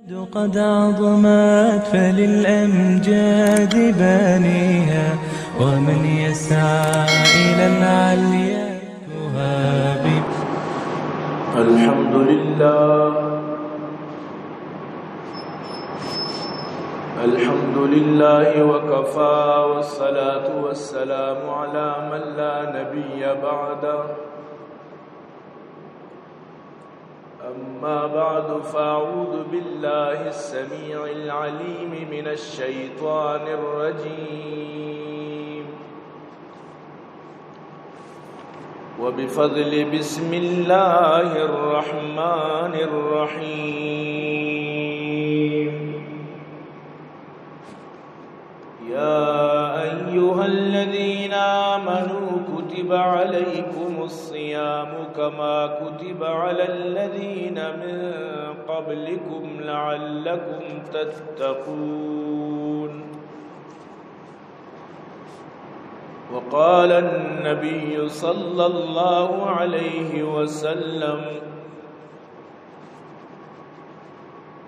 قد عظمت فللأمجاد بانيها ومن يسعى إلى العليا يهابي. الحمد لله وكفى والصلاة والسلام على من لا نبي بعده. أما بعد فأعوذ بالله السميع العليم من الشيطان الرجيم وبفضل بسم الله الرحمن الرحيم. يا أيها الذين آمنوا كتب عليكم الصيام كما كتب على الذين من قبلكم لعلكم تتقون. وقال النبي صلى الله عليه وسلم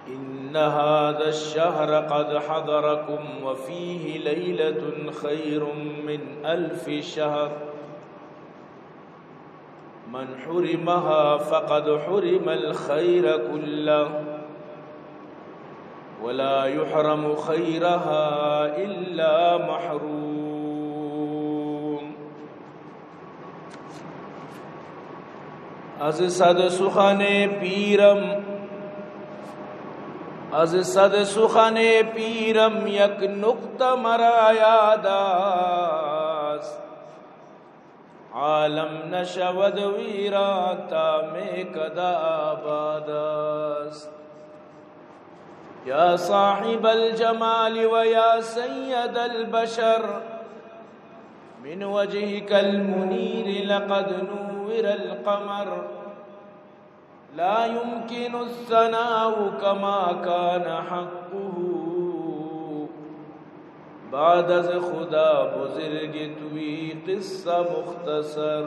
إن هذا الشهر قد حضركم وفيه ليلة خير من 1000 شهر من حرمها فقد حرم الخير كله ولا يحرم خيرها إلا محروم. از صد سخن پیرم یک نقطه مرا یاد است. عالم نشود ویران تا میں کدا آباد است. یا صاحب الجمال و یا سید البشر من وجهك المنیر لقد نور القمر. لا يمكن الثناء كما كان حقه بعد از خدا بزرگ توی قصہ مختصر.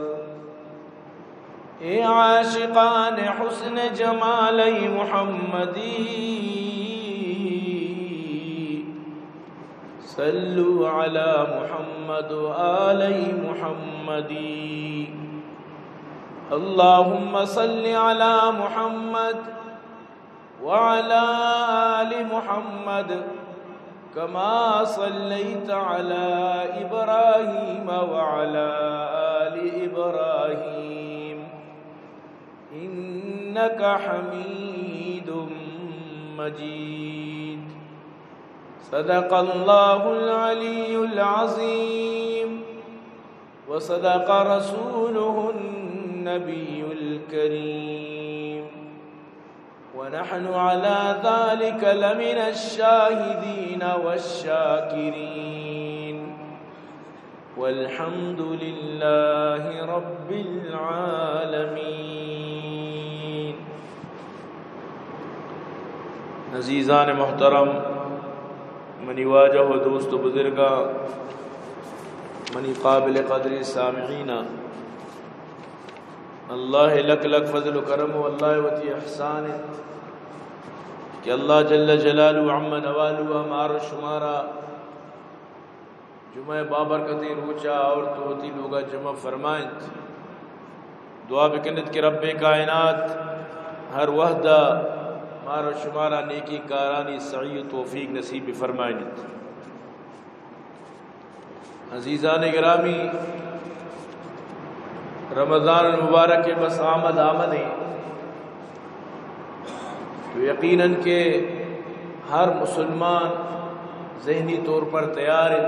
اے عاشقان حسن جمال محمدی صلو علی محمد و آل محمدی. اللهم صل على محمد وعلى آل محمد كما صليت على إبراهيم وعلى آل إبراهيم إنك حميد مجيد. صدق الله العلي العظيم وصدق رسوله النبي الكريم ونحن على ذلك لمن الشاهدين والشاكرين والحمد لله رب العالمين. عزیزان محترم، منی واجہ و دوست و بزرگاں، منی قابل قدر سامعین، اللہ لک لک فضل و کرم و اللہ وتی احسان کہ اللہ جل جلالہ عم نوالہ ہمارا شمارا جمعہ بابرکتی روچا اور تو ہوتی لوگا جمع فرمائیں. دعا بکنت کہ رب کائنات ہر وحدہ ہمارا شمارا نیکی کارانی سعی و توفیق نصیب فرمائیں. عزیزان گرامی، رمضان المبارک کے بس آمد ہیں تو یقیناً کہ ہر مسلمان ذہنی طور پر تیار ہے،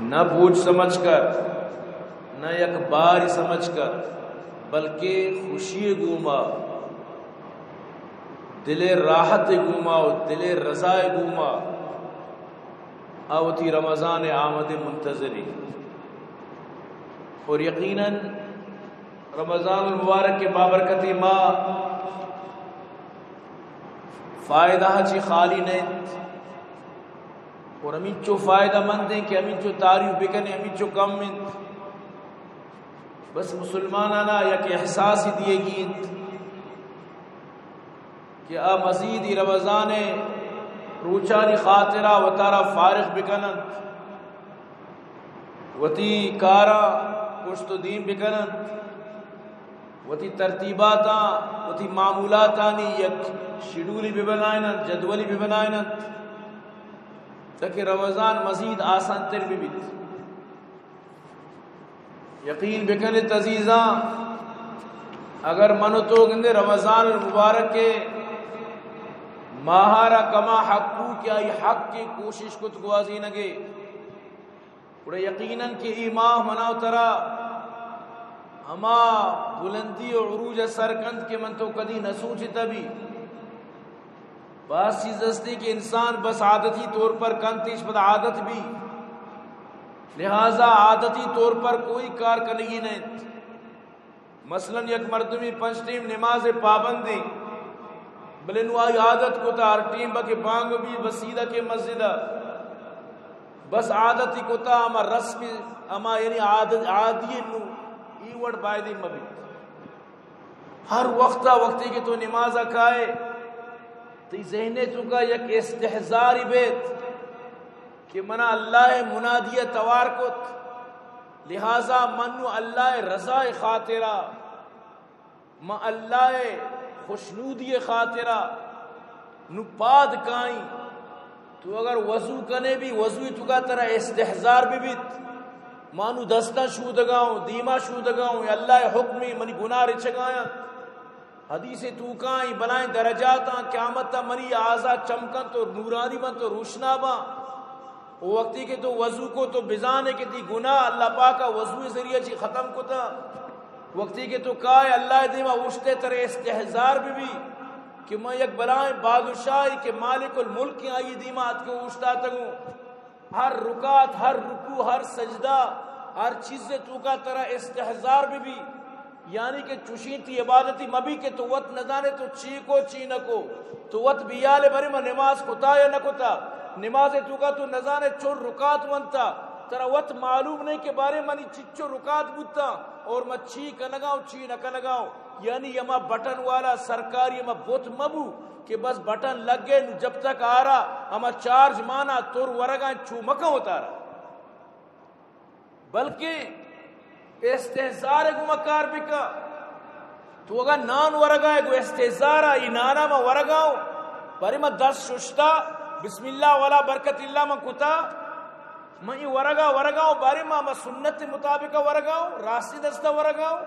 نہ بوجھ سمجھ کر، نہ یک بار سمجھ کر، بلکہ خوشی گوما، دل راحت گوما و دل رضا گوما آوتی رمضان آمد منتظری. اور یقیناً رمضان المبارک کے بابرکتی ماہ فائدہ چی خالی نہیں اور ہمیں چو فائدہ مند ہیں کہ ہمیں چو تعریف بکنے ہمیں چو کم ہیں. بس مسلمانانا یک احساس دیے گیت کہ مزید رمضان روچانی خاطرہ و تارا فارغ بکنند وتی کارا پشت و دین بکنند وتی ترتیباتا وتی معمولاتانی یک شیڈولی بھی بنائنند جدولی بھی بنائنند تاکہ رمضان مزید آسان تر بھی بیت. یقین بکنت عزیزاں اگر منو تو گندے رمضان المبارک کے ماہارا کما حقو کیا یہ حق کی کوشش کت گوازی نگے بڑے یقیناً کہ ایمان مناو ترا ہما بلندی و عروج سرکند کے من تو کدی نہ سوچتا بھی بس چیز ہستی کہ انسان بس عادتی طور پر کنتیش پتہ عادت بھی لہذا عادتی طور پر کوئی کار کنگی نہیں. مثلا یک مردمی 5 ٹیم نماز پابندی بلے نو آئی عادت کو تا ہر ٹیم با کے بانگ بھی بسیدہ کے مسجدہ بس عادتی کو تا اما رسمی اما یعنی عادی نو ایوڑ بائدی مبی ہر وقتی کہ تو نماز کھائے تی ذہنے چکا یک استحزاری بیت کہ منا اللہ منادی توار کت لہذا منو اللہ رضا خاطرہ ما اللہ خوشنودی خاطرہ نو پاد کائیں تو اگر وضو کنے بھی وضوی چکا طرح استحزار بھی بیت مانو دستہ شودگاؤں دیما شودگاؤں یا اللہ حکمی منی گناہ رچگایا حدیث توکائیں بلائیں درجاتاں قیامتا منی آزا چمکن تو نورانی بن تو روشنا با وہ وقتی کہ تو وضو کو تو بزانے کہ تی گناہ اللہ پاکا وضو ذریعہ چی ختم کو تا وقتی کہ تو کہا اللہ دیما اوشتے ترے استحزار بھی کہ میں یک بلائیں بادشاہی کہ مالک الملک کی آئی دیما آت کو اوشتا تگوں ہر رکعت ہر رکوع ہر سجدہ ہر چیز سے تو کا طرح استحزار بھی یعنی کہ چوشی تھی عبادتی مبی کے تو وط نظانے تو چیکو چینکو تو وط بیالے بری میں نماز کتا یا نکتا نماز تو کا تو نظانے چور رکعت ونتا ترا وط معلوم نہیں کہ بارے منی چچو رکعت بوتا اور میں چی کنگاؤں چی نہ کنگاؤں یعنی یما بٹن والا سرکاری یما بوت مبو کہ بس بٹن لگ گئے جب تک آ رہا ہما چارج مانا تور ورگاں چو مکہ ہوتا رہا بلکہ استحزار گو مکار بکا تو اگر نان ورگاں گو استحزارا ای نانا ما ورگاؤں باری ما 10 ششتا بسم اللہ والا برکت اللہ من کتا میں ای ورگاؤں باری ما سنت مطابق ورگاؤں راستی دستا ورگاؤں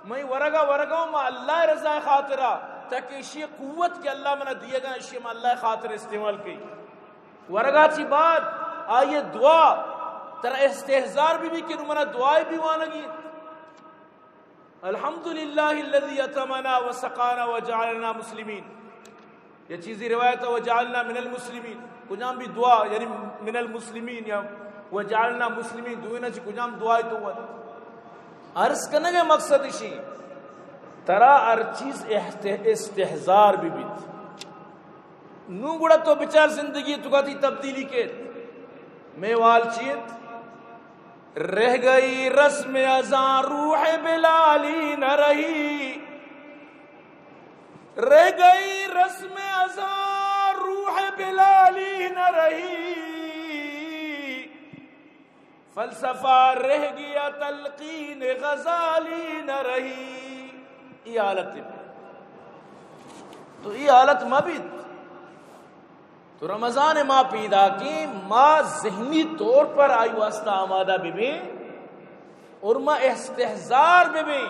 میں ورگاؤں ما اللہ رضا خاطرہ تاکہ اسی قوت کے اللہ منہ دیے گا اسی میں اللہ خاطر استعمال کی ورگا چی بات آئیے دعا ترہ استحزار بھی کہ منہ دعائی بھی وانگی الحمدللہ الذی اتمنا وسقانا وجعلنا مسلمین یہ چیزی روایت ہے وجعلنا من المسلمین کجام بھی دعا یعنی من المسلمین یا وجعلنا مسلمین دوئینا چی کجام دعائی تو وقت عرض کرنے گے مقصد اسی ترا ہر چیز استحزار بھی بیت نو گڑا تو بچار زندگی تو کہتی تبدیلی کے میں وال چیت رہ گئی رسم ازاں روح بلالی نہ رہی رہ گئی رسم ازاں روح بلالی نہ رہی فلسفہ رہ گیا تلقین غزالی نہ رہی یہ حالت تو یہ حالت مبید تو رمضان ماں پیدا کی ماں ذہنی طور پر آئی واسطہ آمادہ بھی اور ماں استحزار بھی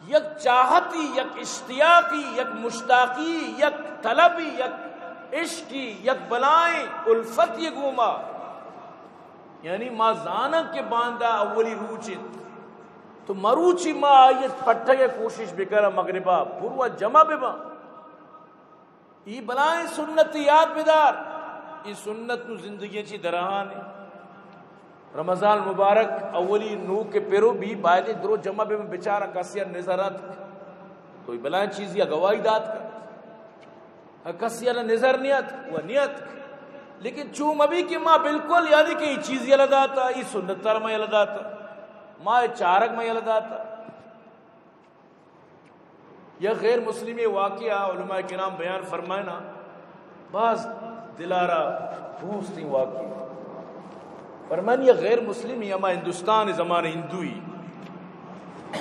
یک چاہتی یک اشتیاقی یک مشتاقی یک طلبی یک عشقی یک بلائیں الفت یہ گوما یعنی ماں زانک کے باندھا اولی روچت تو مروچی ماں آئیت پٹھا کے کوشش بکر مغربہ پوروا جمع ببا ای بلائیں سنت یاد بدار ای سنت نو زندگی چی درہانے رمضان مبارک اولی نو کے پیرو بھی باید درو جمع بے میں بچارہ کسیا نظرات تو ای بلائیں چیز یا گواہی دات کا کسیا نظر نیت وہ نیت لیکن چوم ابھی کہ ماں بالکل یعنی کہ ای چیز یا لداتا ای سنت تر میں یا لداتا ماں چارک میں یلداتا یا غیر مسلمی واقعہ علماء کرام بیان فرمائے نا، بعض دلارہ پوچھتی واقعی فرمائیں یہ غیر مسلمی اما ہندوستان زمان ہندوئی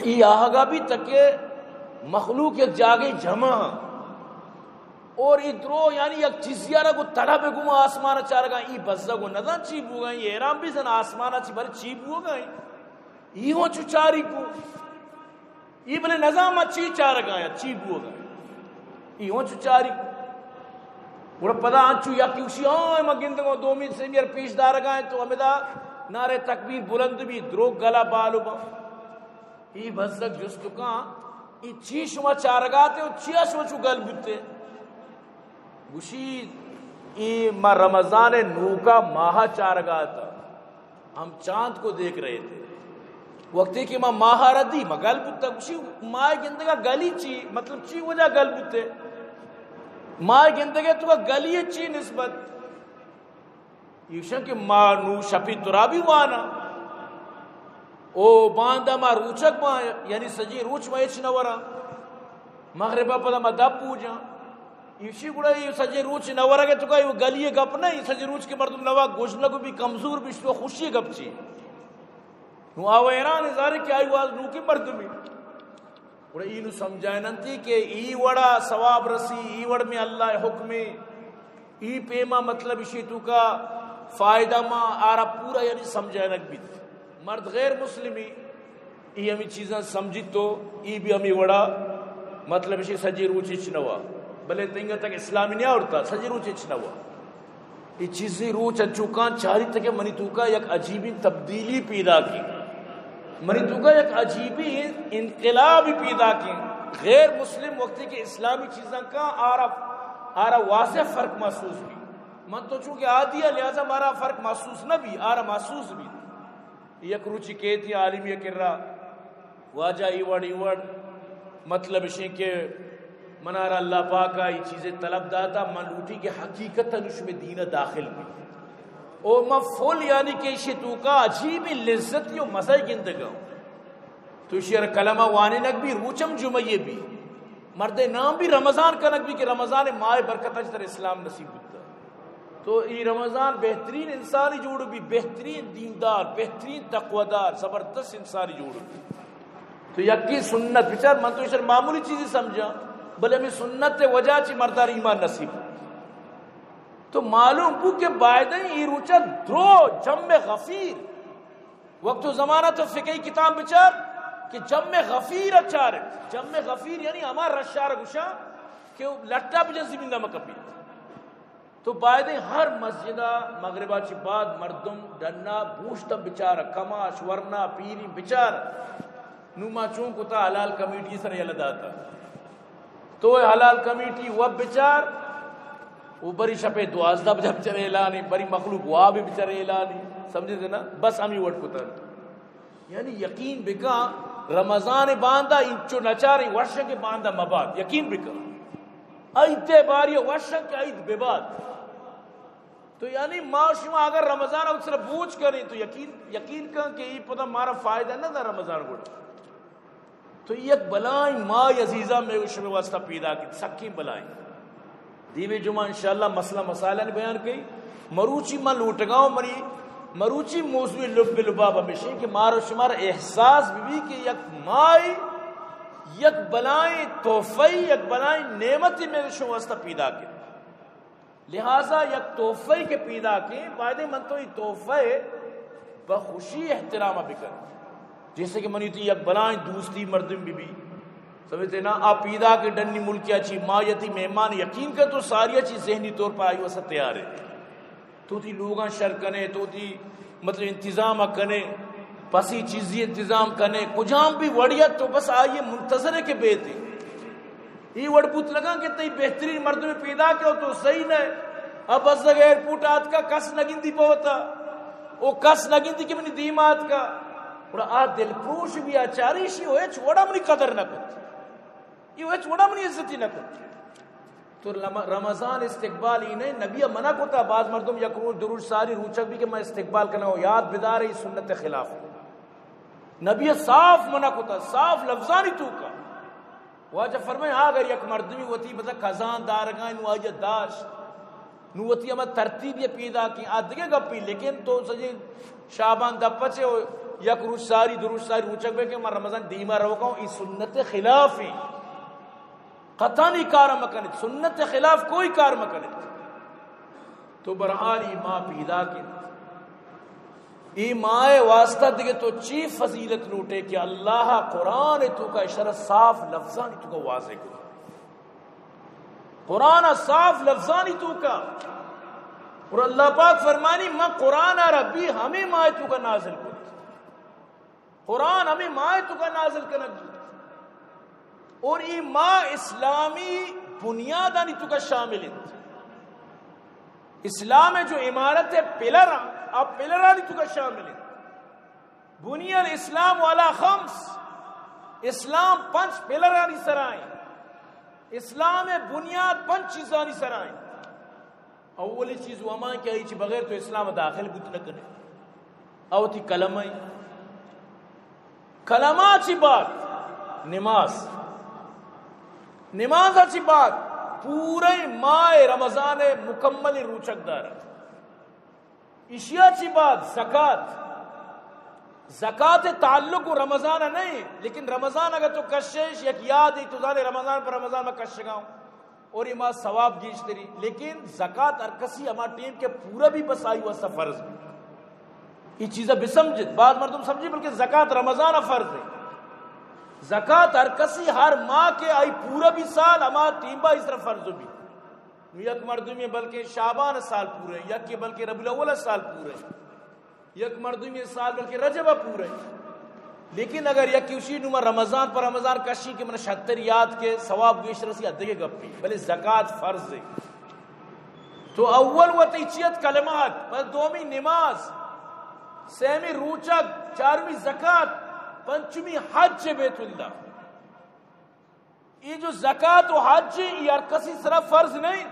یہ آگا بھی تکے مخلوق یک جاگے جمع اور ادرو یعنی یک چیزیارہ کو تڑا بے گما آسمانہ چارگا ای بزا کو نظر چیب ہو گئی، یہ احرام بھی زن آسمانہ چی بھلے چیب ہو گئی، ای ہو چاری کو ای بھلے نظام اچھی چارگا یا چیب ہو گئی، ای ہو چاری کو بڑا پدا آنچو یا کیوشی آئے مگندگو دومی سیمیر پیش دارگا ہے تو ہمیں دا نعرے تکبیر بلند بھی دروگ گلا بالو با ای بزک جستو کان ای چی شما چارگاتے ہو چیا شما چو گل بوتے گوشی ای ما رمضان نو کا ماہ چارگاتا ہم چاند کو دیکھ رہے تھے وقتی کہ ما ماہ ردی ما گل بوتا گوشی ماہ گندگا گلی چی مطلب چی وجہ گل بوتے ماہ گندگے تو گلی چی نسبت یہ کہ ماہ نو شپی ترابی وانا او باندہ ما روچک ماہ یعنی سجی روچ ماہ اچ نورا مغربہ پدا ما دب پوجا یہ گوڑا یہ سجی روچ نورا گے تو کہ یہ گلی گپ نہیں سجی روچ کے مردم نوا گوشنا کو بھی کمزور بھی تو خوشی گپ چی نو آو ایران ازارے کہ آئی واز نو کی مردمی اور اینو سمجھائیں ننتی کہ ای وڑا ثواب رسی ای وڑ میں اللہ حکمی ای پیما مطلب اسی تو کا فائدہ ما آرہ پورا یعنی سمجھائیں نک بھی مرد غیر مسلمی ای ہمیں چیزاں سمجھی تو ای بھی ہمیں وڑا مطلب اسی سجی روچ اچنوا بلے تنگا تک اسلامی نہیں آورتا سجی روچ اچنوا ای چیزی روچ اچوکان چاہری تک منی تو کا یک عجیبی تبدیلی پیدا کی منی تو کا یک عجیبی انقلابی پیدا کی غیر مسلم وقتی کے اسلامی چیزاں کا آرہ واضح فرق محسوس بھی من تو چونکہ آدھی ہے لہذا ہمارا فرق محسوس نہ بھی آرہ محسوس بھی یک روچی کہتی عالم یہ کر رہا واجہ ایوڑ مطلب اسی کہ منارہ اللہ پاکا یہ چیزیں طلب داتا من لوٹی کہ حقیقتا نش میں دینہ داخل بھی او مفول یعنی کہ اسی تو کا عجیبی لذتی و مزائی گندگا تو اسی کلمہ وانے نک بھی روچم جمعیے بھی مرد نام بھی رمضان کا نک بھی کہ رمضان ماہ برکت اجتر اسلام نصیب ہوتا تو یہ رمضان بہترین انسانی جوڑ بھی بہترین دیندار بہترین تقویدار زبردست انسانی جوڑ بھی تو یکی سنت بچار من تو اسے معمولی چیزی سمجھا بلے ہمیں سنت وجہ چی مردار ایمان نصیب تو معلوم کو کہ بائدن ای روچہ درو جمع غفیر وقت و زمانہ تو فقہی کتاب بچار کہ جمع غفیر اچار ہے جمع غفیر یعنی ہمار رشار گوشا کہ لٹا بجن زمین نہ مکبی تو بائدن ہر مسجدہ مغربہ چی بعد مردم ڈننا بوشتا بچارا کماش ورنا پیری بچارا نوما چون کتا حلال کمیٹی سر یہ لداتا تو حلال کمیٹی وہ بچار وہ بری شپے دوازدہ بجا بچارے اعلانی بری مخلوق وہ بھی بچارے اعلانی سمجھے تھے نا بس ہمیں وٹ کتا یعنی یقین بکا رمضان باندھا انچو نچاری ورشن کے باندھا مباد یقین بکا ایتے باری ورشن کے عید بے بعد تو یعنی معاشمہ اگر رمضان اکثر بوجھ کریں تو یقین کہاں کہ یہ پتہ ہمارا فائدہ نہ تھا رمضان کو تو یک بلائیں ماں عزیزہ میں اس میں واسطہ پیدا کی سکی بلائیں دیوے جمعہ انشاءاللہ مسئلہ مسائلہ نے بیان کی مروچی ماں لوٹ گاؤں منی مروچی موضوع لب لباب ہمیشہ کہ مارو شمار احساس بھی کہ یک مائی یک بلائیں توفی یک بلائیں نعمتی میں اس میں واسطہ پیدا کی لہذا یک تحفے کے پیدا کی بعد من تو یہ تحفے بخوشی احترام بکر جیسے کہ منی تو یک بلائیں دوستی مردم بھی سمجھتے نا آپ پیدا کے ڈنی ملکیا چی مایتی مہمان یقین کر تو ساری چیز ذہنی طور پر آئی وسط تیار ہے تو تی لوگاں شر کنے تو تی مطلب انتظام کنے پسی چیزی انتظام کنے کجام بھی وڑیت تو بس آئیے منتظر ہے کہ بیتے یہ وڑ پوت لگا کہ تی بہترین مرد میں پیدا کیا تو صحیح نہ اب بس ایئرپورٹ آت کا کس نگندی پوتا وہ کس نگندی کہ منی دیمات کا اور آت دل پروش بھی آچاریشی ہوئے چھوڑا منی قدر نہ کت یہ ہوئے چھوڑا منی عزتی نہ کت تو رمضان استقبال ہی نہیں نبی منع کوتا بعض مردم یکرون درود ساری روچک بھی کہ میں استقبال کرنا ہوں یاد بدار ہے سنت خلاف نبی صاف منع کوتا صاف لفظانی تو کا واجہ فرمائے اگر یک مردمی وتی بتا کزان دارگاں نو آجا داشت نو وتی اما ترتیب یہ پیدا کی آدھگے گپی لیکن تو سجی شابان دپچے یک روز ساری دروش ساری روچک بے کہ میں رمضان دیمہ روکاؤں ای سنت خلاف ہی قطع نہیں کار مکنت سنت خلاف کوئی کار مکنت تو برحال ای ماں پیدا کی ای ماں واسطہ دیگے تو چی فضیلت لوٹے کہ اللہ قرآن تو کا اشارہ صاف لفظانی تو کا واضح کرو قرآن صاف لفظانی تو کا اور اللہ پاک فرمانی میں قرآن ربی ہمیں ماں تو کا نازل کرو قرآن ہمیں ماں تو کا نازل کرنا اور ای ماں اسلامی بنیادانی تو کا شامل ہے اسلام جو عمارت ہے پلر اب پلرانی تو کا شامل ہے بنی الاسلام والا خمس اسلام 5 پلرانی سرائیں اسلام بنیاد 5 چیزانی سرائیں اولی چیز وما کیا ہی چی بغیر تو اسلام داخل بود نہ کرے اوتی کلمہ کلمہ چی بات نماز نماز اچھی بات پورے ماہ رمضان مکمل روچک دار اشیاء چی بات زکاة زکاة تعلق رمضان نہیں لیکن رمضان اگر تو کشش یک یاد ہی تو زانے رمضان پر رمضان میں کش گاؤں اور یہ ماں ثواب گیش تری لیکن زکاة ارکسی ہمارا ٹیم کے پورا بھی بسائی ہوا فرض بھی یہ چیزیں بھی سمجھت بعض مردم سمجھی بلکہ زکاة رمضان فرض ہے زکاة ارکسی ہر ماہ کے آئی پورا بھی سال ہمارا ٹیم با اس طرح فرض بھی یک مردم میں بلکہ شعبان سال پورے یک کے بلکہ ربیع الاول سال پورے یک مردم میں سال بلکہ رجب پورے لیکن اگر یک اسی نمہ رمضان پر رمضان کشی کے من 76 یاد کے ثواب گیش رسی ادھگے گپی بلے زکاة فرض ہے تو اول و تیچیت کلمات بس دومی نماز سیمی روچک چارمی زکاة پنچمی حج بیت اللہ یہ جو زکاة و حج یہ ہر کسی صرف فرض نہیں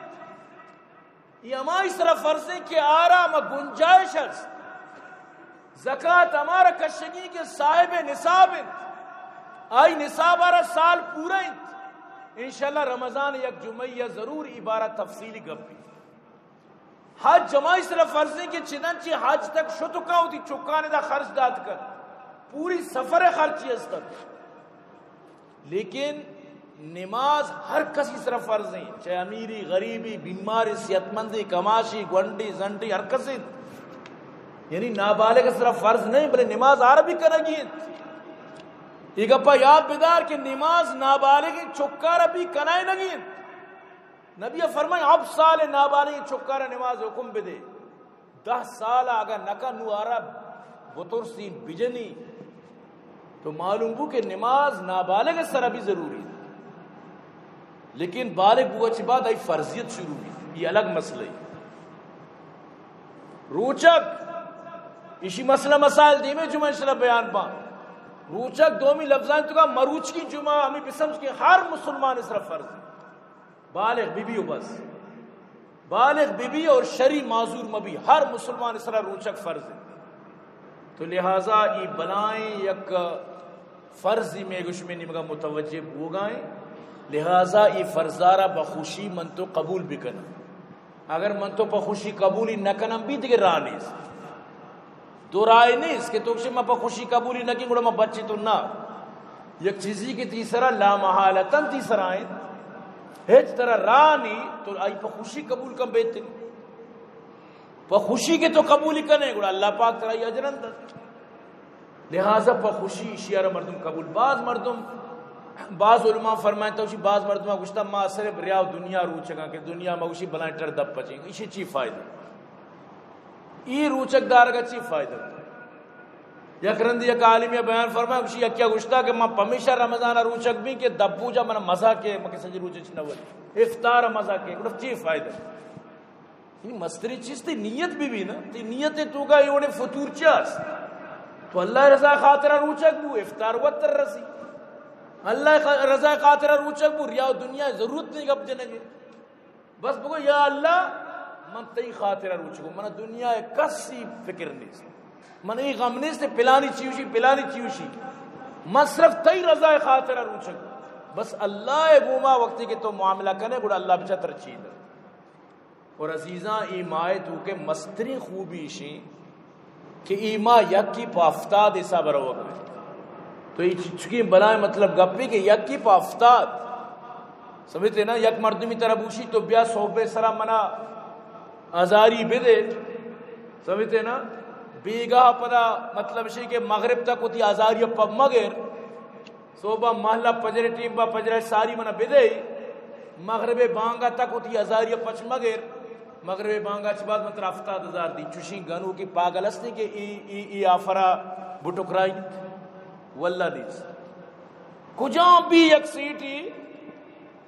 یہ ہماری صرف فرض ہے کہ آرام گنجائش ہے زکاة ہمارا کشگی کے صاحب نصاب آئی نصاب آرہ سال پورا انشاءاللہ رمضان یک جمعیہ ضرور عبارت تفصیلی گپی حج ہماری صرف فرض ہے کہ چنانچہ حج تک شتکا ہوتی چکانے دا خرچ داد کر پوری سفر خرچی اس تک لیکن نماز ہر کسی صرف فرض نہیں چاہے امیری غریبی بیماری صحت مندی کماشی گونڈی زنڈی ہر کسی یعنی نابالغ صرف فرض نہیں بلے نماز عربی کرنگی ایک اپا یاد بیدار کہ نماز نابالغ چکارہ بھی کنائے نگی نبی فرمائے اب سال نابالغ چکارہ نماز حکم بدے 10 سال اگر نکا نوارا بطور سین بجنی تو معلوم ہو کہ نماز نابالغ سر بھی ضروری ہے لیکن بالغ ہوا چی بعد آئی فرضیت شروع ہوئی یہ الگ مسئلہ ہے روچک اسی مسئلہ مسائل دیمیں جمعہ انشاءاللہ بیان پا روچک دومی لفظان تو کہا مروچ کی جمعہ ہمیں بسمج کے ہر مسلمان اس طرح فرض ہے بالغ بی بی ہو بس بالغ بی بی اور شرعی معذور مبی ہر مسلمان اس طرح روچک فرض ہے تو لہٰذا ای بلائیں یک فرضی میں گشمینی مگا متوجہ ہو گائیں لہٰذا ای فرزارہ بخوشی من تو قبول بھی کرنا اگر من تو بخوشی قبولی نہ کنم بھی دیکھ راہ نہیں دو رائے نہیں اس کے توکشی میں بخوشی قبولی نہ کی گوڑا میں بچے تو نہ یک چیزی کی تیسرا لا محالتاً تیسرا آئیں ہیچ طرح راہ نہیں تو آئی بخوشی قبول کم بیتے بخوشی کے تو قبولی کرنے گوڑا اللہ پاک ترائی اجرن در لہذا بخوشی اشیار مردم قبول بعض علماء فرمائیں تو اسی بعض مردمہ گوشتا ماں صرف ریاو دنیا روچکا کہ دنیا میں اسی بلائیں ٹر دب پچیں اسی چی فائدہ ای روچک دارگا چی فائدہ یک رندی یک عالمی بیان فرمائیں اسی کیا گوشتا کہ ماں پمیشہ رمضان روچک بھی کہ دبو جا منہ مزہ کے مکہ سنجی روچک چی نولی افطار مزہ کے گوشتا چی فائدہ یعنی مستری چیز تی نیت بھی نا تی نیت تو کا یہ انہیں فطور چاس تو اللہ رضا خاطرہ روچک بو افطار وطر رسی اللہ رضا خاطرہ روچک بو ریاو دنیا ضرورت نہیں گب جنگے بس بگو یا اللہ من تی خاطرہ روچکو من دنیا کسی فکر نہیں من ای غم نہیں سے پلانی چیوشی من صرف تی رضا خاطرہ روچکو بس اللہ گوما وقتی کہ تو معاملہ کرنے گوڑا اللہ بچہ ترچید اور عزیزاں ایمائے تو کہ مستری خوبی شی کہ ایما یکی پا افتاد ایسا برو گئے تو یہ چکی بلائیں مطلب گپی کہ یکی پا افتاد سمجھتے نا یک مردمی طرح بوشی تو بیا صحبے سرا منا ازاری بدے سمجھتے نا بیگاہ پدا مطلب شی کہ مغرب تک ہوتی ازاری پب مگر صوبہ محلہ پجرے ٹیم با پجرے ساری منا بدے مغرب بانگا تک ہوتی ازاری پچ مگر مغرب بانگا چھ بعد مطلب افتاد ہزار دی چوشی گنو کی پاگل ہستی کہ ای آفرا بٹکرائی واللہ دیس کجاں بھی یک سیٹی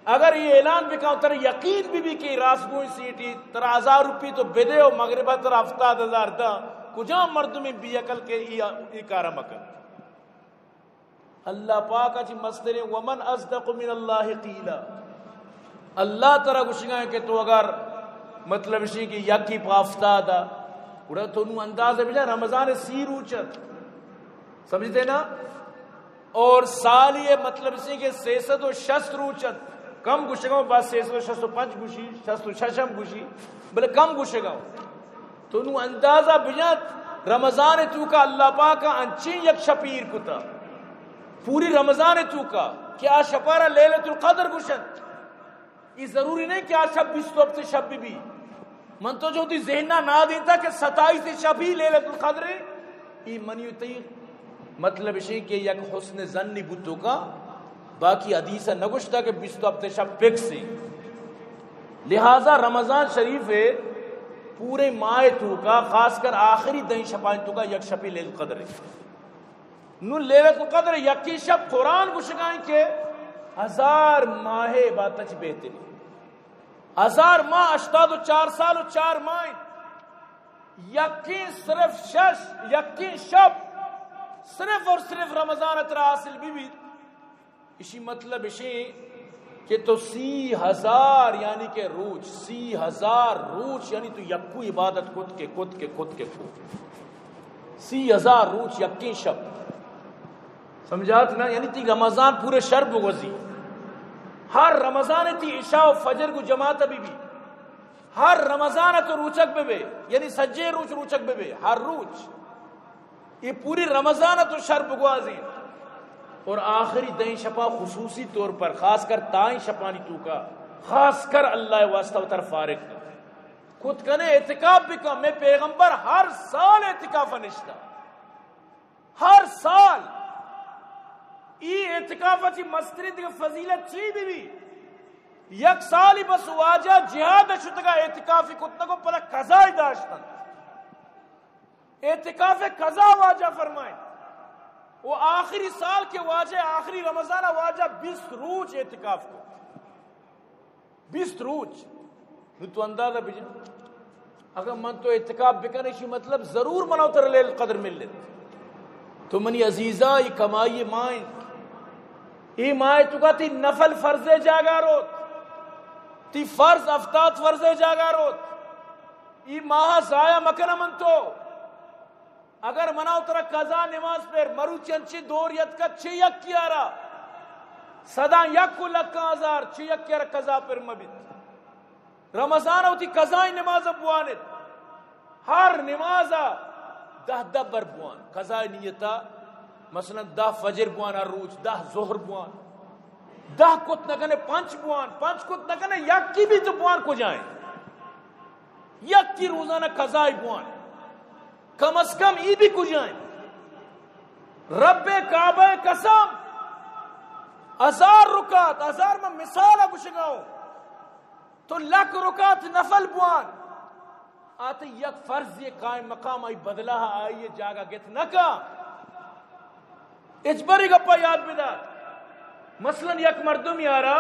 اگر یہ اعلان بکاؤ تر یقین بھی کہ راسگوئی سیٹی تر 1000 روپی تو بدے ہو مغربہ تر 70,000 دا کجاں مردمی بھی عقل کے ای کارا مکن اللہ پاک اچھی مسترے ومن اصدق من اللہ قیلا اللہ ترہ گوشگاں کہ تو اگر مطلب اسی کہ یکی پافتا دا اڑا تو انہوں انداز ہے بجا رمضان 30 روچت سمجھتے نا اور سالی مطلب اسی کہ 660 روچت کم گوشگاں بس 665 گوشی 666 گوشی بلے کم گوشگاں تو انہوں اندازہ بجات رمضان تو کا اللہ پاک انچین یک شپیر کتا پوری رمضان تو کا کیا شپارہ لیلت القدر گوشت یہ ضروری نہیں کہ آج شب 20 سے شب بھی من تو جو دی ذہنہ نہ دیتا کہ 27 شب ہی لیلت القدر یہ منیو تی مطلب اسی کہ یک حسن ظنی بتو کا باقی حدیثہ نگوشتا کہ 20 شب پک سی لہذا رمضان شریف ہے پورے ماہ تو کا خاص کر آخری دن شپائن تو کا یک شپی لیلت القدر نو لیلت القدر یکی شب قرآن گوشگائیں کہ 1000 ماہ باتچ بہتری 1000 ماہ 84 سال و 4 ماہ یقین صرف یقین شب صرف اور صرف رمضان اترا حاصل بھی اسی مطلب اسی کہ تو 30,000 یعنی کہ روچ 30,000 روچ یعنی تو یکو عبادت خود کے 30,000 روچ یقین شب سمجھات نا یعنی تی رمضان پورے شرب گزی ہر رمضان تی عشاء و فجر کو جماعت بھی ہر رمضان تو روچک بے یعنی سجے روچک بے ہر روچ یہ پوری رمضان تو شرب گوازی اور آخری دیں شپا خصوصی طور پر خاص کر تائیں شپانی تو کا خاص کر اللہ واسطہ تر فارغ کا خود کنے اعتکاف بھی کا میں پیغمبر ہر سال اعتکاف نشتا ہر سال ای اعتکاف اچھی مستری دیکھ فضیلت چی بھی یک سالی بس واجہ جہاد شدگا اعتکافی کتنا کو پتہ قضائی داشتن اعتکاف قضا واجہ فرمائیں وہ آخری سال کے واجہ آخری رمضان واجہ 20 روچ اعتکاف کو 20 روچ تو اندازہ بجن اگر من تو اعتکاف بکنے شی مطلب ضرور مناو تر لیل قدر مل لیتے تو منی عزیزہ یہ کمائی مائن ای مائے تو کا تی نفل فرض جاگا روت تی فرض افتاد فرض جاگا روت ای ماہ ضائع مکنہ من تو اگر مناو ترہ قضا نماز پر مرو چنچی دور ید کا چھ یک کیارا صدا یک کو لکا ہزار چھ یک کیارا قضا پر مبید رمضان ہوتی قضائی نماز بوانت ہر نمازہ 10 بر بوان قضائی نیتا مثلا 10 فجر بوان ہر روچ 10 ظہر بوان 10 کت نکنے 5 بوان 5 کت نکنے یک کی بھی تو بوان کو جائیں یک کی روزانہ قضائی بوان کم از کم ای بھی کو جائیں رب کعبہ قسم 1000 رکعت 1000 میں مثال گشگاؤ تو 100 رکعت نفل بوان آتے یک فرض یہ قائم مقام آئی بدلہ آئیے جاگا گت نکا اجبری گپا یاد بدا مثلا یک مردم یارا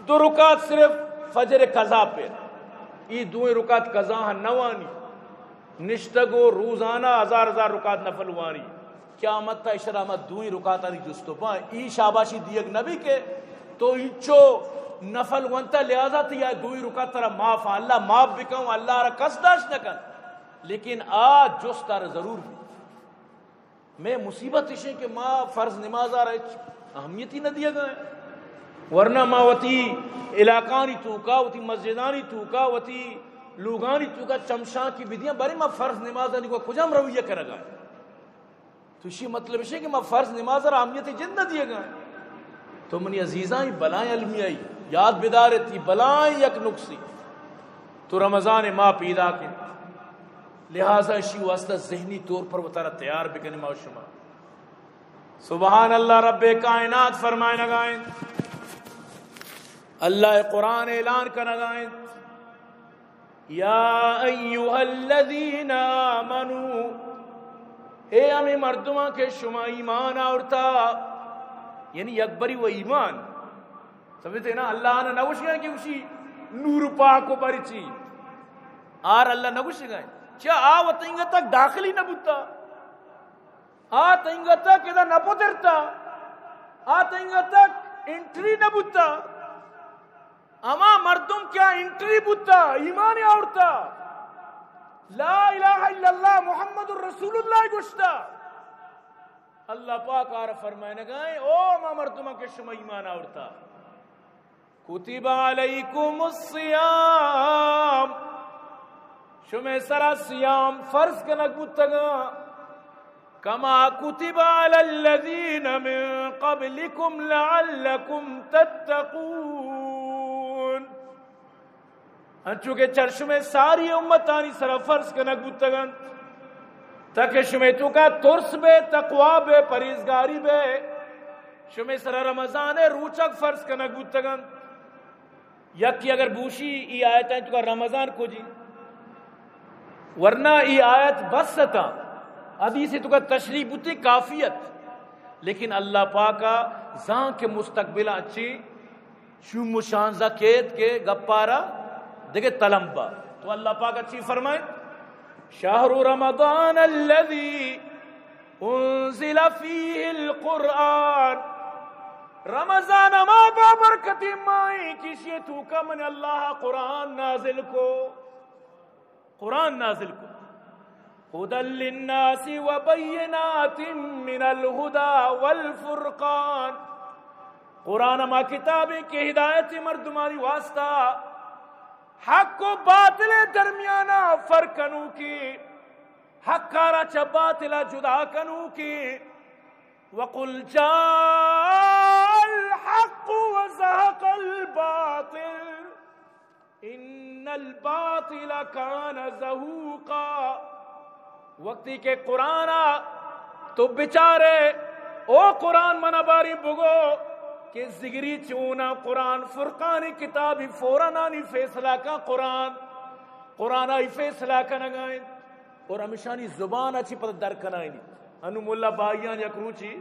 2 رکعت صرف فجر قضا پہ ای 2 رکعت قضا ہاں نوانی نشتگو روزانہ 1000 رکعت نفل وانی قیامت تا اشرامت 2 رکعت آنی جستو پائیں ای شاباشی دیگ نبی کے تو انچو نفل ونتا لہذا تا یا 2 رکعت ترہ معاف اللہ معاف بکاؤں اللہ را قصداش نکن لیکن آج جست تارا ضرور بھی میں مصیبت اشیں کہ ماں فرض نماز آ رہے اہمیتی نہ دیا گئے ورنہ ماوتی علاقانی توکا وتی مسجدانی توکا وتی لوگانی توکا چمشاں کی بدیاں بارے ما فرض نماز کو کجام رویہ کرا گا تو اسی مطلب ہے کہ ما فرض نماز اور اہمیتی جن نہ دیا گئے تو منی عزیزاں بلائیں علمی آئی یاد بدارتی بلائیں یک نقصی تو رمضان ماہ پیدا کے لہذا اسی واسطہ ذہنی طور پر وطارہ تیار بکنے ما شما سبحان اللہ رب کائنات فرمائے نگائیں اللہ قرآن اعلان کا نگائیں یا ایوہ الذین آمنو اے ہمیں مردمہ کے شما ایمان آورتا یعنی اکبری و ایمان سمجھتے نا اللہ نے نگوش گئے کہ اسی نور پاک کو پریچی آر اللہ نگوش گئے چا آو تنگا تک داخلی نہ بوتا آ تنگا تک ادھا نہ پترتا آ تنگا تک انٹری نہ بوتا اما مردم کیا انٹری بوتا ایمان آورتا لا الہ الا اللہ محمد الرسول اللہ گشتا اللہ پاک آر فرمائے نگائیں او ما مردمہ کے شما ایمان آورتا کتب علیکم الصیام شما سرا سیام فرض کنک بودتگا کما کتب علی الذین من قبلکم لعلکم تتقون چونکہ چرشمے ساری امتانی سرا فرض کنک بودتگن تاکہ شمیں تو کا ترس بے تقوی بے پریزگاری بے شمیں سرا رمضان روچک فرض کنک بودتگن یکی اگر بوشی ای آیت ہے تو کا رمضان کو جی ورنہ ای آیت بس ستا حدیث تو کا تشریح بوتی کافیت لیکن اللہ پاکا زان کے مستقبل اچھی شو مشانزہ کیت کے گپارا دیکھے تلمبا تو اللہ پاک اچھی فرمائے شہر رمضان الذی انزل فیہ القرآن رمضان ما بابرکتی مائی کسی تو کا من اللہ قرآن نازل کو هدى للناس وبينات من الهدى والفرقان قرآن ما کتابیں کی ہدایت مردمانی واسطہ حق و باطل درمیانہ فرق کنو کی حق کارا چا باطل جدا کنو کی وقل جاء الحق وزهق الباطل ان الباطل کان زہوقا وقتی کے قرآن تو بچارے او قرآن منا باری بگو کہ زگری چونا قرآن فرقانی کتابی فورانانی فیصلہ کا قرآن آئی فیصلہ کا نگائیں اور ہمیشانی زبان اچھی پتہ در کنائیں انو مولا بائیان یک روچی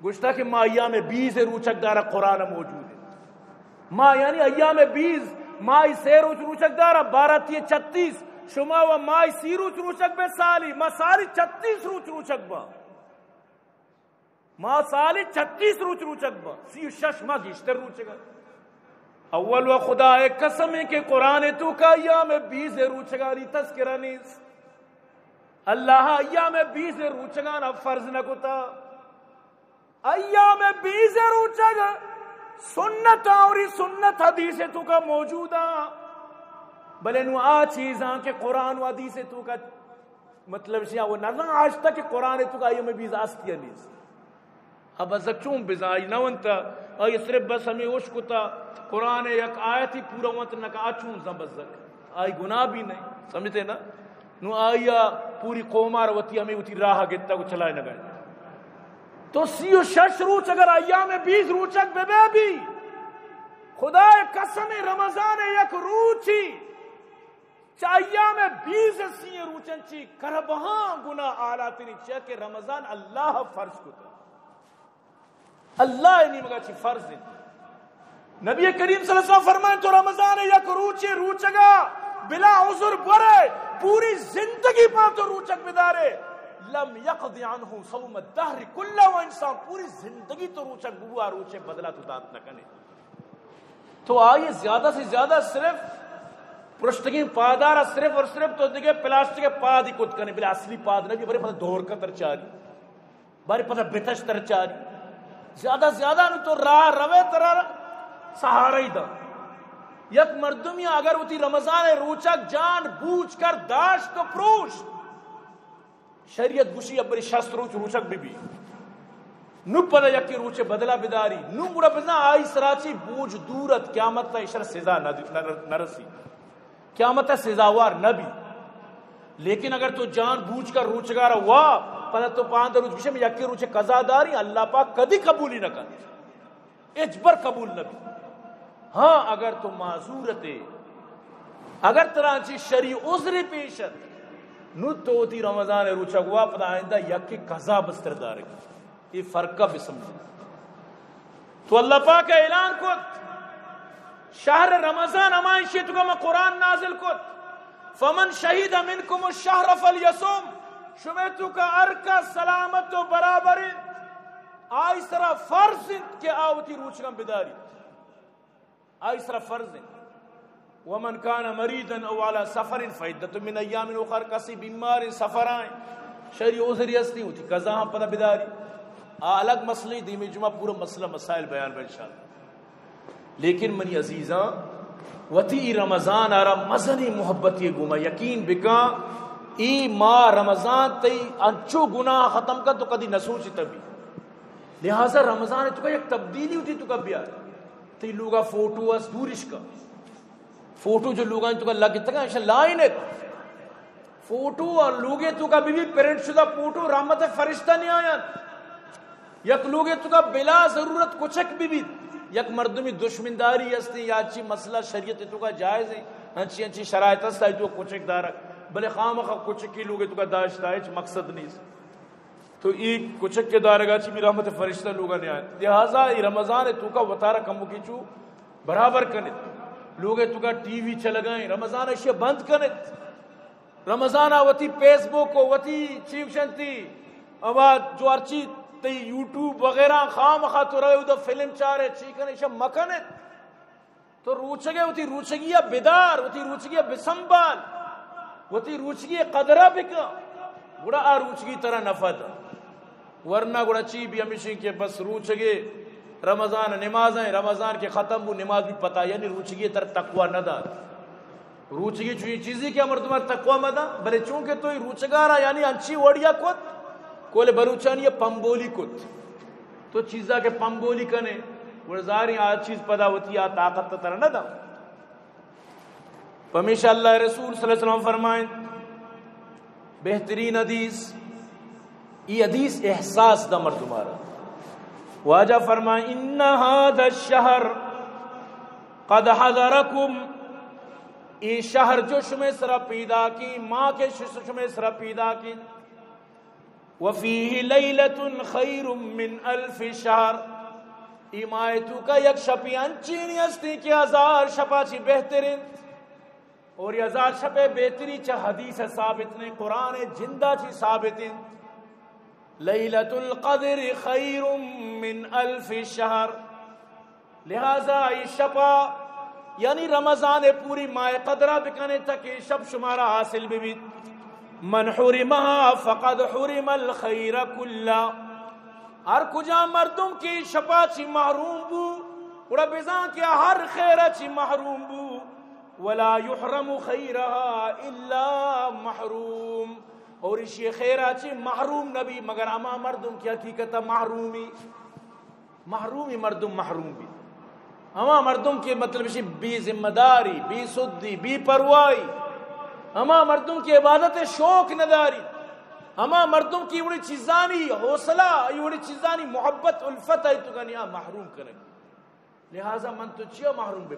گوشتا کہ ما ایام 20 روچک دارا قرآن موجود ہے ما یعنی ایام 20 مائی سے روچک دارا 12-36 شما و مائی سی روچک بے سالی ما سالی 36 روچک با ما سالی 36 روچک با 36 ما گشتر روچک اول و خدا ایک قسم ہے کہ قرآن تو کا ایام 20 روچکانی تذکرہ نیست اللہ ایام 20 روچکانا فرض نہ کتا ایام 20 روچک سنت آوری سنت حدیث تو کا موجودا بلے نو آ چیزاں کہ قرآن و حدیث تو کا مطلب شیعہ وہ نظر آج تک کہ قرآن تو کا ایام 20 آستیا نیز اب ازک چون بزائی نوانتا آئی صرف بس ہمیں اشکتا قرآن یک آیتی پورا وانتا نکا آچون زبزک آئی گناہ بھی نہیں سمجھتے نا نو آیا پوری قومار وطی ہمیں وطی راہ گتا کو چلائے نہ گئے تو 36 روچ اگر ایام 20 روچک بے بے بھی خدا قسم رمضان یک روچی چا ایام 20 سی روچن چی کربہاں گناہ آلاتی نہیں چاہ کہ رمضان اللہ فرض کو تا اللہ نہیں مگا چی فرض نہیں نبی کریم صلی اللہ علیہ وسلم فرمائیں تو رمضان یک روچی روچگا بلا عذر برے پوری زندگی پا تو روچک بدارے لم یقضی عنہ صوم الدہر کلہ و انسان پوری زندگی تو روچک بوا روچے بدلا تو دانت نہ کنے تو آئیے زیادہ سے زیادہ صرف پرشتگین پادارہ صرف اور صرف تو دیکھے پلاسٹک پاد ہی کت کنے بلا اصلی پاد نبی بڑے پتہ دور کا ترچاری بڑے پتہ بتش ترچاری زیادہ زیادہ نو تو راہ روے ترا سہارا ہی دا یک مردمی اگر ہوتی رمضان روچک جان بوجھ کر داشت تو پروش شریعت گوشی ابری شست روچک بھی نو پدا یکی روچے بدلا بداری نو مرا بزنا آئی سراچی بوجھ دورت قیامت تا اشار سزا نرسی قیامت تا سزاوار نبی. لیکن اگر تو جان بوجھ کر روچگارا ہوا پدا تو پاندر روچ بشے میں یکی روچے قضا داری اللہ پاک کدی قبولی نہ کر اجبر قبول نبی. ہاں اگر تو معذورتے اگر ترانچی شریع عذر پیشت نو تو تی رمضان روچک ہوا پدا آئندہ یکی قضا بستر دارے یہ فرق کا بھی سمجھے. تو اللہ پاک اعلان کت شہر رمضان ہمائیں شیطو کا میں قرآن نازل کت فمن شہید منکم الشہر فلیصم شمیتو کا ارکا سلامت و برابر آئی سرا فرض کے آوتی روچگم بداری آئی سرا فرض ومن کان مریضا او علی سفر فعدۃ من ایام اخر کسی بیمار سفر آئیں شریع عذری ہستی ہوتی قضا ہم پتہ بداری الگ مسئلے دیمی جمعہ پورا مسئلہ مسائل بیان میں انشاءاللہ. لیکن منی عزیزاں وتی رمضان آرہ مزنی محبت یہ گوما یقین بکا ای ماہ رمضان تی انچو گناہ ختم کا تو کدی نہ سوچی تبھی لہذا رمضان تو کا یک تبدیلی ہوتی تو کبھی آرہ تی لوگا فوٹو اس دورش کا فوٹو جو لوگاں تو کا لگتا ہے انشاء لائن ہے فوٹو اور لوگے تو کا بھی پرنٹ شدہ فوٹو رحمت فرشتہ نہیں آیا یک لوگے تو کا بلا ضرورت کچھ بھی یک مردمی دشمنداری ہستی یا اچھی مسئلہ شریعت تو کا جائز ہے انچی انچی شرائط ہستا ہے تو کچھ دارک بلے خام خواہ کچھ کی لوگے تو کا داشتا ہے مقصد نہیں تو ایک کچھ کے دارگا چی بھی رحمت فرشتہ لوگا نہیں آئے. لہذا رمضان تو کا وطارہ کمو کی چو برابر کنت لوگے تو کا ٹی وی چل گئیں رمضان اشیاء بند کنت رمضان آوتی فیس بک وتی چیف شنتی آواز جو ارچی تی یوٹیوب وغیرہ خام خواہ تو رہے ادھا فلم چارے چیکن اشیاء مکنت تو روچگے ہوتی روچگیہ بیدار ہوتی روچگیہ بسنبال ہوتی روچگیہ قدرہ بکا گوڑا آ روچگی طرح نفد ورنہ گوڑا چی بھی ہمیشہ کہ بس روچگے رمضان نماز ہیں رمضان کے ختم وہ نماز بھی پتا یعنی روچگی تر تقوی نہ دار روچگی چوئی چیزی کیا مردمہ تقوی مدہ بلے چونکہ تو ہی روچگارا یعنی انچی وڑیا کت کولے بروچانی پمبولی کت تو چیزا کے پمبولی کنے ورزاری آج چیز پدا ہوتی ہے طاقت تر نہ دا. ہمیشہ اللہ رسول صلی اللہ علیہ وسلم فرمائیں بہترین حدیث یہ حدیث احساس دا مردمارا واجہ فرمائیں ان هذا الشہر قد حضرکم یہ شہر جو شمیں سرا پیدا کی ماں کے شمیں سرا پیدا کی وفیہ لیلت خیر من الف شہر ایمائتو کا یک شپی انچینی ہستی کی 1000 شپا چی بہترین اور یہ 1000 شپے بہتری چا حدیث ثابت نے قرآن جندہ چی ثابت لیلت القدر خیر من الف شہر. لہذا یہ شپا یعنی رمضان پوری ماہ قدرہ بکنے تک یہ شب شمارا حاصل بھی من حرمہا فقد حرم الخیر کلا ہر کجا مردم کی شپا چی محروم بو اڑا بیزان کیا ہر خیر چی محروم بو ولا یحرم خیرہا الا محروم اور اسی خیرہ چی محروم نبی مگر اما مردم کی حقیقت محرومی مردم محروم بھی اما مردم کی مطلب اسی بی ذمہ داری بی سدی بی پروائی اما مردم کی عبادت شوق نداری اما مردم کی بڑی چیزانی حوصلہ بڑی چیزانی محبت الفت ہے تو کنیا محروم کرے لہذا من تو چیا محروم بے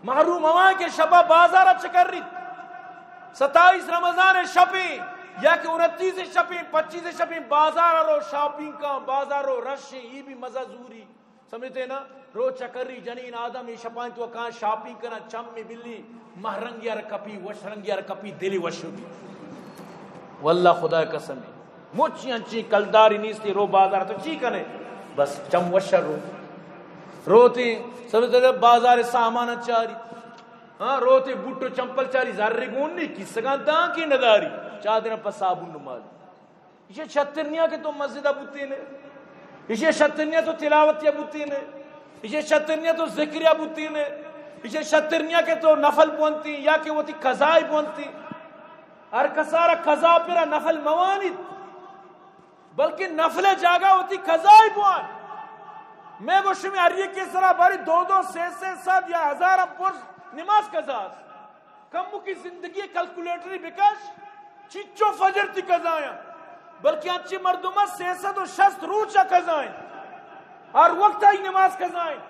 محروم اما کے شبہ بازارہ چکر رہی 27 رمضان شپیں یا کہ 29 شپیں 25 شپیں بازار رو شاپنگ کا بازار رو رش یہ بھی مزہ زوری سمجھتے نا رو چکری جنین آدم یہ شپائیں تو کہاں شاپنگ کرنا چم میں بلی مہرنگی رکپی وشرنگی رکپی دلی وشو بھی واللہ خدا قسم مچی انچی کلداری نیستی رو بازار تو چی کنے بس چم وشر روتی سمجھتے بازار سامان چاری ہاں روتے بوٹو چمپل چاری زارے گون نہیں کس سگان دان کی نداری چاہ دینا پس صابون نماز یہ چھتر نیا کہ تم مسجدہ بوتے نے اسے شترنیت و تلاوت یا بوتی نے، اسے شترنیت و ذکر یا بوتی نے، اسے شترنیا کے تو نفل بونتی یا کہ وہ تی قضائی بونتی. ہر کسارا قضا پھر نفل موانید بلکہ نفل جاگا ہوتی قضائی بوان. میں گوشت میں ہر یہ کس طرح باری 2 سے 7 یا 1000 پرس نماز قضا کم کی زندگی کلکولیٹری بکش چچو فجر تی قضایا بلکہ اچھی مردمہ 360 روچہ قضائیں ہر وقت آئی نماز قضائیں.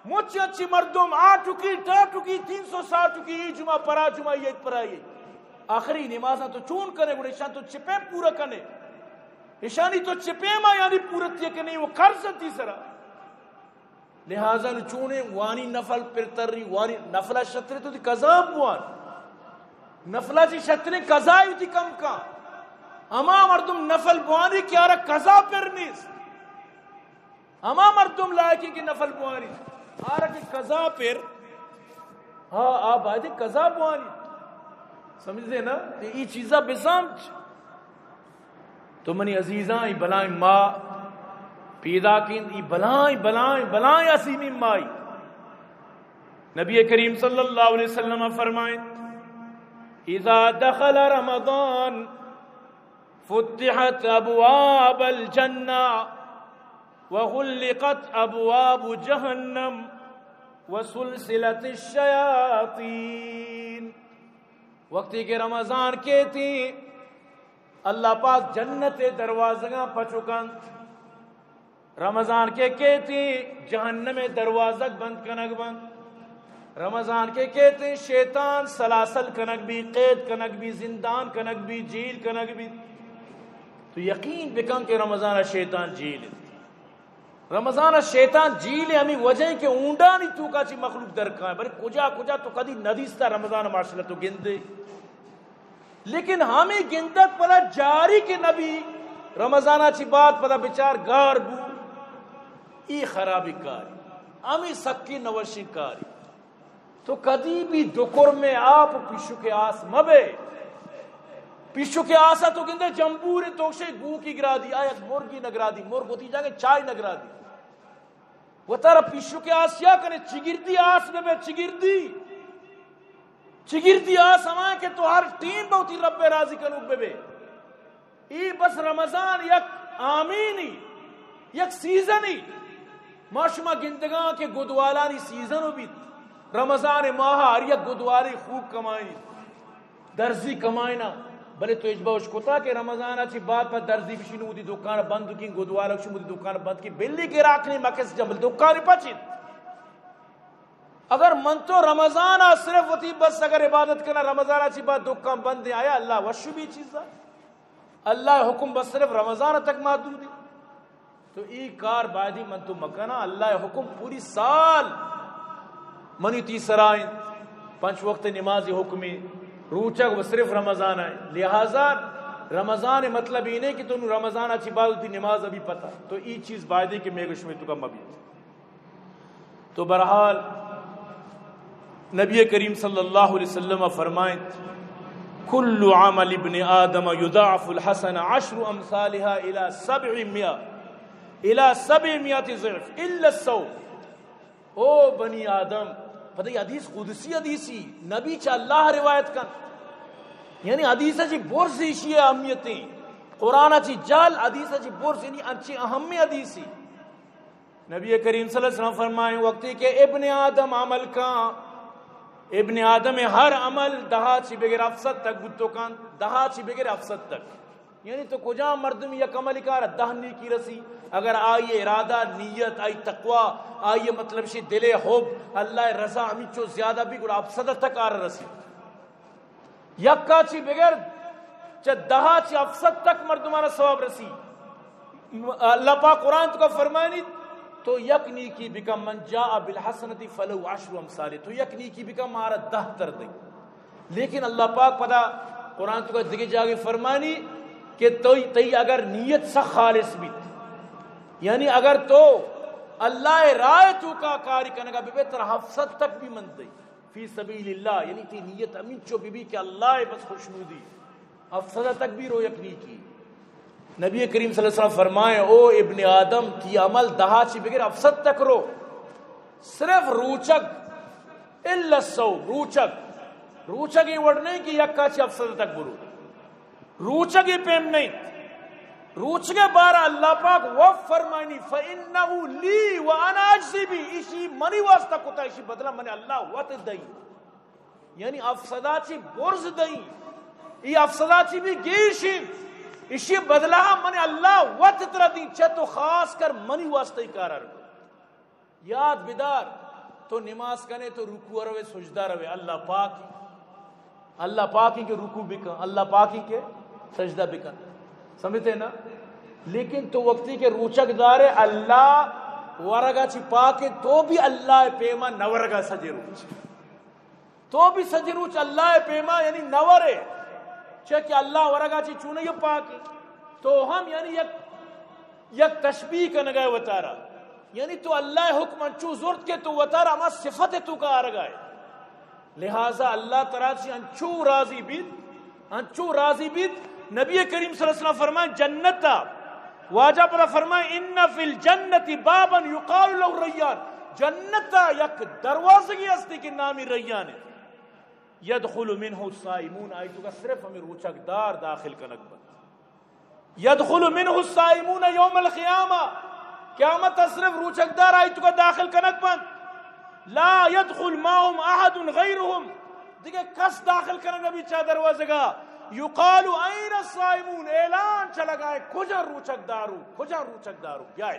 مجھے اچھی مردم 8 کی 360 کی جمعہ پرا جمعہ یہ پرائی آخری نمازہ تو چون کرے گوڑے شان تو چپے پورا کنے اشانی تو چپے ماں یعنی پورتی ہے کہ نہیں وہ کر سکتی سرا. لہذا چونے وانی نفل پر تری وانی نفلہ شترے تو دی قضا بوان نفلہ چی شترے قضائی ہوتی کم کا اما مردم نفل بوانی کیا رہا قضا پر نیست. اما مردم لائکی کی نفل بوانی آرہ کی قضا پر ہاں آپ آئے تھے قضا بوانی سمجھ دے نا یہ چیزہ بسامچ. تو منی عزیزاں ای بلائیں ماں پیدا کین ای بلائیں اسیمی مائی. نبی کریم صلی اللہ علیہ وسلم فرمائیں اذا دخل رمضان فتحت ابواب الجنہ وغلقت ابواب جہنم وسلسلت الشیاطین. وقتی کے رمضان کے تھی اللہ پاک جنت دروازگاں پچکن رمضان کے کہتی جہنم دروازہ بند کنک بند رمضان کے کہتے شیطان سلاسل کنک بھی قید کنک بھی زندان کنک بھی جیل کنک بھی. تو یقین بکن کہ رمضان شیطان جیل رمضان شیطان جیل ہمیں وجہ کہ اونڈا نہیں تو کاچی مخلوق درکاں ہے بلکہ کجا تو کدی ندیستا رمضان معاشرہ تو گندے لیکن ہمیں گندت پلا جاری کے نبی رمضانہ چی بات پلا بچار گار بو ای خرابی کاری ہمیں سکی نوشی کاری. تو کدی بھی دکر میں آپ پیشو کے آس مبے پیشو کے آسا تو گندے جمبور توشے گو کی گرا دی آیت مرگی نگرا دی مرگ ہوتی جا کے چائے نگرا دی وہ تارا پیشو کے آس کیا کرے چگردی آس میں بے چگردی آس ہمائیں کہ تو ہر ٹیم بہتی رب راضی کنو بے ای بس رمضان یک آمینی یک سیزنی ماشما گندگاں کے گدوالانی سیزنو بیت رمضان ماہ ہر یک گدواری خوب کمائنی درزی کمائنا بلے تو اجبا اشکتا کہ رمضان اچھی بات پر درزی بشینو دی دکان بند کی گدوالا کشی مودی دکان بند کی بلی کے راکھنی مکس جمل دکانی پچید اگر من تو رمضان صرف ہوتی بس اگر عبادت کرنا رمضان اچھی بات دکان بند آیا اللہ وشو بھی چیزا اللہ حکم بس صرف رمضان تک محدود ہے. تو ای کار بائدی من تو مکنا اللہ حکم پوری سال منی تیسرائیں 5 وقت نماز حکمی روچک وہ صرف رمضان ہے. لہذا رمضان مطلب ہی نہیں کہ تو رمضان اچھی بات ہوتی نماز ابھی پتا تو ای چیز بائدی کہ میں گشمی تو کم ابھی. تو برحال نبی کریم صلی اللہ علیہ وسلم فرمائیں کل عمل ابن آدم یضاعف الحسن 10 امثالها الى 700 ضعف الا الصوم. او بنی آدم پتہ یہ حدیث قدسی حدیثی نبی چا اللہ روایت کن یعنی حدیث چی برز ایشی اہمیتیں قرآن چی جال حدیث چی برز یعنی اچھی اہم حدیثی. نبی کریم صلی اللہ علیہ وسلم فرمائیں وقتی کہ ابن آدم عمل کا ابن آدم ہر عمل دہا چی بغیر افسد تک بتو کان دہا چی بغیر افسد تک یعنی تو کجا مردم یک عمل کار دہنی کی رسی اگر آئیے ارادہ نیت آئی تقوی آئیے مطلب شی دل حب اللہ رضا ہمیں چو زیادہ بھی گڑا افسد تک آر رسی یک کا چی بغیر دہا چی افسد تک مردمانہ ثواب رسی. اللہ پاک قرآن تو کا فرمائنی تو یک نیکی بکم من جاء بالحسنتی فلو 10 امثال تو یک نیکی بکم مارا 10 تر دیں. لیکن اللہ پاک پدا قرآن تو کا دگے جاگے فرمانی کہ تی اگر نیت سا خالص بھی یعنی اگر تو اللہ رائے تو کا کاری کنگا بے بہتر حفظت تک بھی من دیں فی سبیل اللہ یعنی تی نیت امین چو بی کہ اللہ بس خوشنودی حفظت تک بھی رو یک نیکی نبی کریم صلی اللہ علیہ وسلم فرمائے او ابن آدم تی عمل دہا چی بغیر افسد تک رو صرف روچک الا الصوم روچک یہ وڑ نہیں کہ یکا چی افسد تک برو روچک یہ پیم نہیں روچک بارا اللہ پاک وف فرمائنی فَإِنَّهُ لِي وَأَنَا أَجْزِي بِهِ اسی منی واسطہ کتا اسی بدلہ منی اللہ وط دئی یعنی افسدہ چی برز دئی یہ افسدہ چی بھی گیشی اسی بدلہ منی اللہ وط ترہ دی چھے تو خاص کر منی واسطہ ہی کارا رہو یاد بیدار تو نماز کنے تو رکوع روے سجدہ روے اللہ پاک ہی کے رکوع بکن اللہ پاک ہی کے سجدہ بکن سمجھتے نا لیکن تو وقتی کے روچک دارے اللہ ورگا چی پاکے تو بھی اللہ پیما نورگا سجے روچ تو بھی سجے روچ اللہ پیما یعنی نورے کہ اللہ ورگا چی چونے یہ پاکے تو ہم یعنی یک تشبیح کا نگاہ وطارا یعنی تو اللہ حکم انچو زورت کے تو وطارا اما صفت تو کا آرگائے لہذا اللہ تعالیٰ چی انچو راضی بیت نبی کریم صلی اللہ علیہ وسلم فرمائے جنتا واجہ پر فرمائے ان فی الجنت بابا یقال له ریان جنتا یک دروازگی استی کی نامی ریان ہے یدخل منہ الصائمون آئیتو کا صرف ہمیں روچک دار داخل کا نقبت یدخل منہ الصائمون یوم القیامہ قیامت صرف روچک دار آئیتو کا داخل کا نقبت لا يدخل معهم احد غیرهم دیکھے کس داخل کرنے نبی چاہ دروازگا یقال این الصائمون اعلان چلا گئے کجا روچک دارو جائے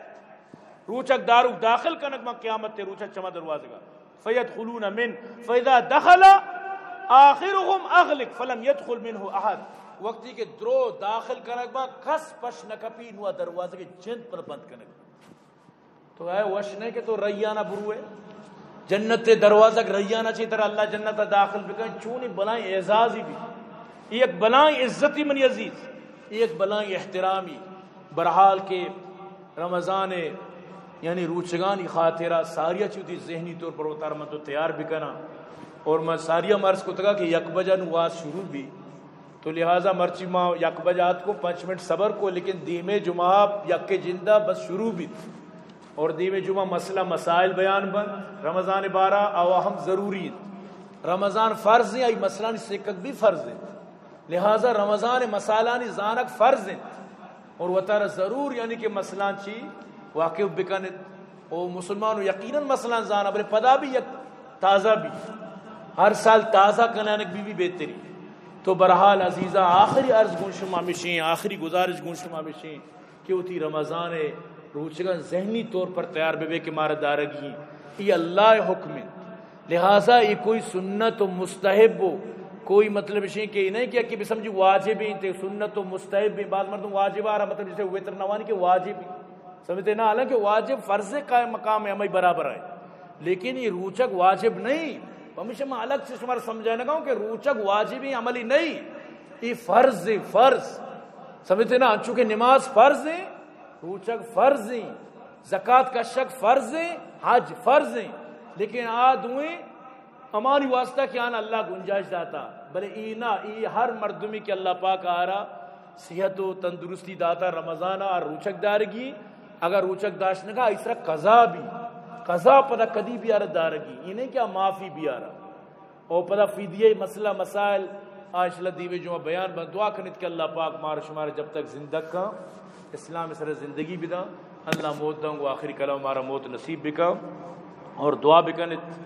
روچک دارو داخل کا نقبہ قیامت تے روچک چما دروازگا فیدخلون من فاذا دخل آخرهم اغلق فلم يدخل منه احد وقتی کے درو داخل کا نقبہ کس پش نکپی نوا دروازے کے جند پر بند کا نقبہ تو ہے وشنے کے تو ریانہ بروے جنت دروازہ ریانہ چی طرح اللہ جنت داخل بکن چونی بلائیں اعزازی بھی ایک بلائیں عزتی منی عزیز ایک بلائیں احترامی برحال کے رمضان یعنی روچگانی خاطرہ ساریہ چوتی ذہنی طور پر اتار من تو تیار بکنا اور میں ساریہ مرز کو تکا کہ یک بجہ نواز شروع بھی تو لہٰذا مرچی ماں یک بجات کو 5 منٹ صبر کو لیکن دیمے جمعہ یک کے جندہ بس شروع بھی اور دیمے جمعہ مسئلہ مسائل بیان بند رمضان 12 اواہم ضروری رمضان فرض ہیں ای مسئلہ سکک بھی فرض ہیں لہذا رمضان مسالانی زانک فرض ہیں اور وطار ضرور یعنی کہ مسئلان چی واقف بکنت او مسلمانو یقیناً مسئلان زانا بلے پدا بھی یک تازہ بھی ہر سال تازہ کنانک بھی بہتری تو برحال عزیزہ آخری عرض گنشما مشین آخری گزارش گنشما مشین کہ ہوتی رمضان روچگان ذہنی طور پر تیار بے کے مارا دارگی یہ اللہ حکم لہذا یہ کوئی سنت و مستحب ہو کوئی مطلب نہیں کہ نہیں کیا کہ سمجھو واجب ہی تے سنت و مستحب بھی بعض مردوں واجب آ رہا مطلب جیسے وتر نوانی کہ واجب ہی سمجھتے نا حالانکہ واجب فرض قائم مقام ہے ہمیں برابر ہے لیکن یہ روچک واجب نہیں ہمیشہ میں الگ سے شمار سمجھانے گا ہوں کہ روچک واجبی عملی نہیں یہ فرض سمجھتے نا چونکہ نماز فرض ہے روچک فرض ہیں زکوٰۃ کا شک فرض ہے حج فرض ہیں لیکن آدھویں ہماری واسطہ کیا نا اللہ گنجائش داتا بلے اینا ای ہر مردمی کے اللہ پاک آ رہا صحت و تندرستی داتا رمضان اور روچک دارگی اگر روچک داشت نگا اس طرح قضا پدا کدی بھی آ رہا دارگی یہ نہیں کیا معافی بھی آ رہا اور پدا فیدیہ مسئلہ مسائل آئشلہ دیوے جو بیان بند دعا کنت کہ اللہ پاک مار شمار جب تک زندگ کا اسلام سر زندگی بھی دا اللہ موت دوں گو آخری کلام ہمارا موت نصیب بکا اور دعا بکنت